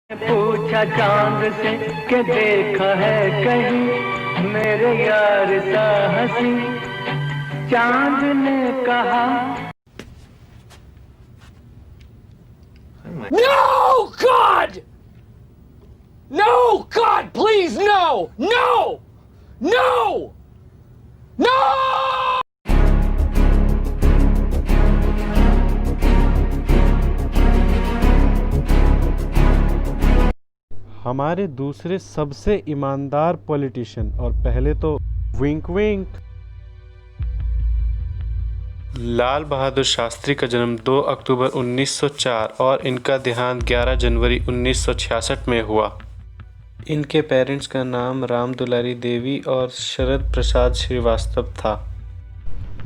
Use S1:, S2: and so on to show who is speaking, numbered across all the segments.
S1: पूछा चांद से कि देखा है कहीं मेरे यार सा हंसी। चांद ने कहा
S2: No, God! No, God, please, no! No! No! No!
S3: हमारे दूसरे सबसे ईमानदार पॉलिटिशियन, और पहले तो विंक विंक, लाल बहादुर शास्त्री का जन्म 2 अक्टूबर 1904 और इनका देहांत 11 जनवरी 1966 में हुआ। इनके पेरेंट्स का नाम राम दुलारी देवी और शरद प्रसाद श्रीवास्तव था।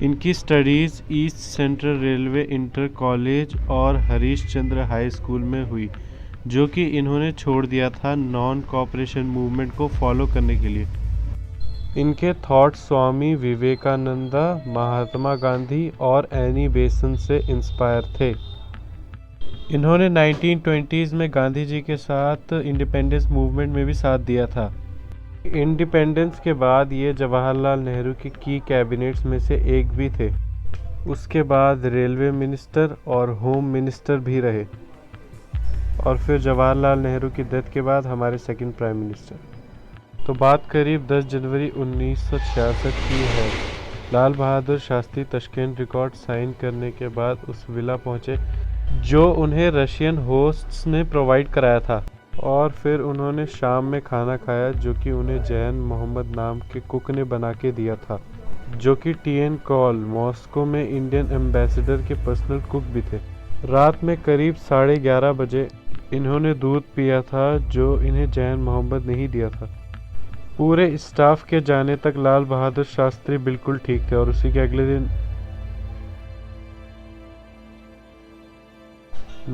S3: इनकी studies east central railway inter college और हरीश चंद्र हाई स्कूल में हुई, जो कि इन्होंने छोड़ दिया था नॉन कॉपरेशन मूवमेंट को फॉलो करने के लिए। इनके थॉट स्वामी विवेकानंदा, महात्मा गांधी और एनी बेसेंट से इंस्पायर थे। इन्होंने 1920s में गांधी जी के साथ इंडिपेंडेंस मूवमेंट में भी साथ दिया था। इंडिपेंडेंस के बाद ये जवाहरलाल नेहरू की कैबिनेट्स में से एक भी थे। उसके बाद रेलवे मिनिस्टर और होम मिनिस्टर भी रहे, और फिर जवाहरलाल नेहरू की डेथ के बाद हमारे सेकंड प्राइम मिनिस्टर। तो बात करीब 10 जनवरी 1966 की है। Lal Bahadur Shastri Tashkent record sign करने के बाद उस विला पहुंचे जो उन्हें रशियन होस्ट्स ने प्रोवाइड कराया था, और फिर उन्होंने शाम में खाना खाया जो कि उन्हें जैन मोहम्मद नाम के कुक ने बना के दिया था, जो कि टी.एन. कॉल मॉस्को में इंडियन एम्बेसडर के पर्सनल कुक भी थे। रात में करीब 11:30 बजे इन्होंने दूध पिया था जो इन्हें जैन मोहम्मद ने ही दिया था। पूरे स्टाफ के जाने तक लाल बहादुर शास्त्री बिल्कुल ठीक थे, और उसी के अगले दिन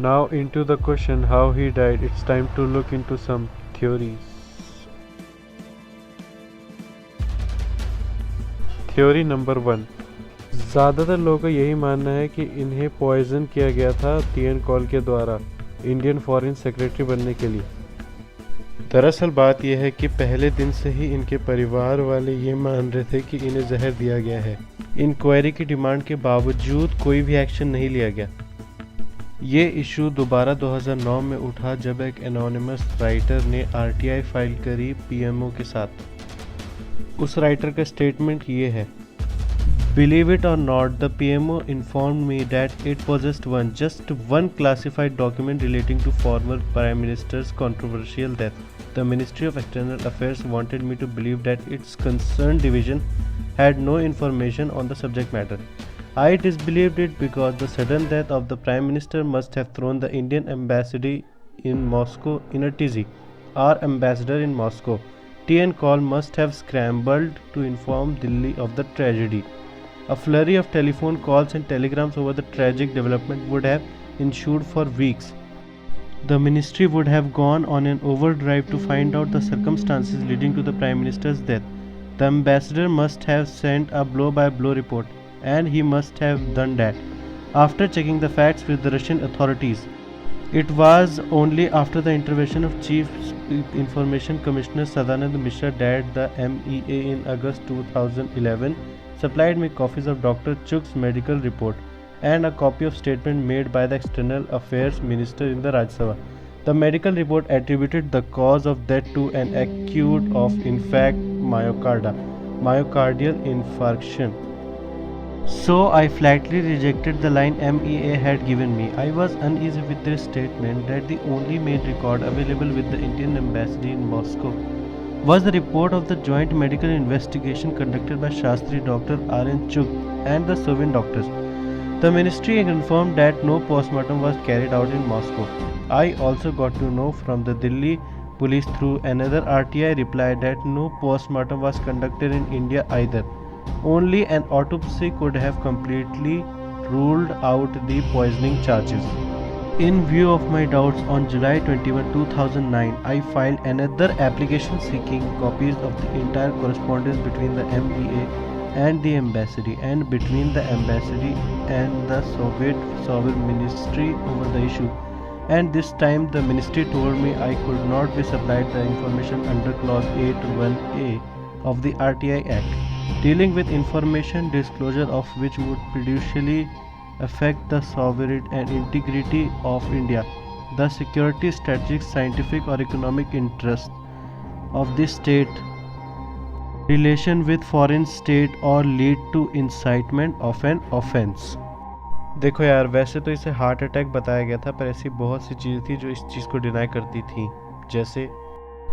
S3: Now into the question how he died. It's time to look into some theories. Theory number 1. ज़्यादातर लोगों का यही मानना है कि इन्हें पॉइजन किया गया था टी.एन. कॉल के द्वारा इंडियन फॉरेन सेक्रेटरी बनने के लिए। दरअसल बात यह है कि पहले दिन से ही इनके परिवार वाले ये मान रहे थे कि इन्हें जहर दिया गया है। इंक्वायरी की डिमांड के बावजूद कोई भी एक्शन नहीं लिया गया। ये इशू दोबारा 2009 में उठा जब एक एनोनिमस राइटर ने आरटीआई फाइल करी पीएमओ के साथ। उस राइटर का स्टेटमेंट ये है: Believe it or not, the PMO informed me that it possessed just one classified document relating to former Prime Minister's controversial death. The Ministry of External Affairs wanted me to believe that its concerned division had no information on the subject matter. I disbelieved it because the sudden death of the Prime Minister must have thrown the Indian embassy in Moscow in a tizzy. Our ambassador in Moscow, T.N. Call, must have scrambled to inform Delhi of the tragedy. A flurry of telephone calls and telegrams over the tragic development would have ensued for weeks. The ministry would have gone on an overdrive to find out the circumstances leading to the Prime Minister's death. The ambassador must have sent a blow-by-blow report, and he must have done that after checking the facts with the Russian authorities. It was only after the intervention of Chief Information Commissioner Sadanand Mishra that the MEA in August 2011 supplied me copies of Dr. Chuk's medical report and a copy of statement made by the External Affairs Minister in the Rajya Sabha. The medical report attributed the cause of death to an acute of myocardial infarction. So I flatly rejected the line MEA had given me. I was uneasy with their statement that the only main record available with the Indian embassy in Moscow was the report of the joint medical investigation conducted by Shastri Dr. R.N. Chuk and the Soviet doctors. The ministry confirmed that no postmortem was carried out in Moscow. I also got to know from the Delhi police through another RTI reply that no postmortem was conducted in India either. Only an autopsy could have completely ruled out the poisoning charges. In view of my doubts, on July 21, 2009, I filed another application seeking copies of the entire correspondence between the MEA and the embassy, and between the embassy and the Soviet Sovereign Ministry over the issue. and this time the ministry told me I could not be supplied the information under clause 81A of the RTI Act, dealing with information disclosure of which would prejudicially affect the sovereignty and integrity of India, the security, strategic, scientific or economic interest of the state, relation with foreign state or lead to incitement of an offense। देखो यार, वैसे तो इसे heart attack बताया गया था, पर ऐसी बहुत सी चीज़ें थी जो इस चीज़ को डिनाई करती थी, जैसे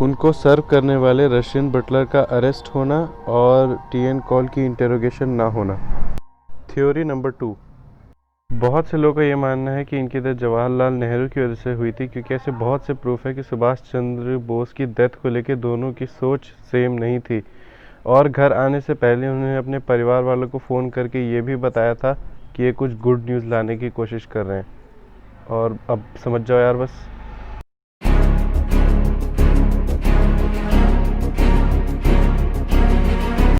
S3: उनको सर्व करने वाले रशियन बटलर का अरेस्ट होना और टीएन कॉल की इंटेरोगेशन ना होना। थ्योरी नंबर 2, बहुत से लोगों का ये मानना है कि इनकी डेथ जवाहरलाल नेहरू की वजह से हुई थी, क्योंकि ऐसे बहुत से प्रूफ है कि सुभाष चंद्र बोस की डेथ को लेकर दोनों की सोच सेम नहीं थी, और घर आने से पहले उन्होंने अपने परिवार वालों को फ़ोन करके ये भी बताया था कि ये कुछ गुड न्यूज़ लाने की कोशिश कर रहे हैं। और अब समझ जाओ यार बस।